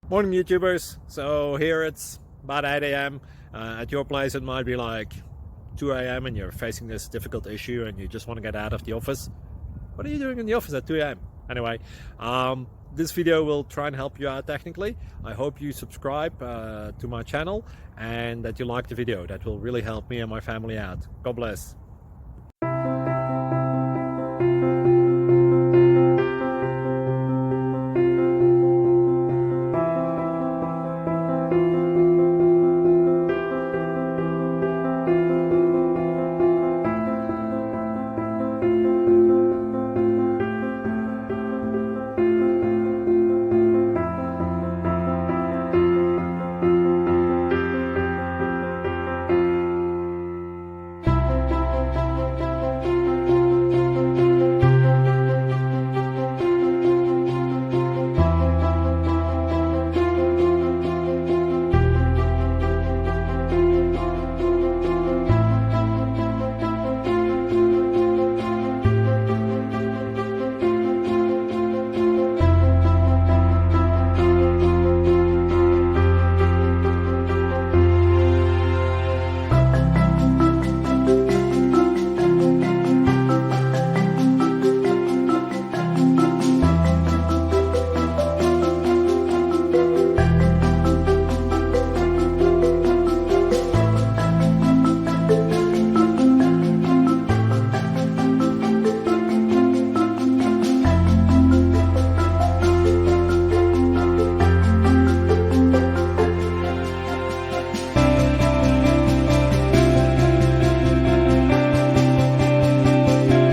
Morning YouTubers. So here it's about 8 a.m. At your place it might be like 2 a.m. and you're facing this difficult issue and you just want to get out of the office. What are you doing in the office at 2 a.m.? Anyway, this video will try and help you out technically. I hope you subscribe to my channel and that you like the video. That will really help me and my family out. God bless.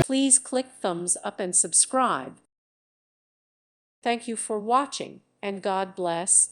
Please click thumbs up and subscribe. Thank you for watching, and God bless.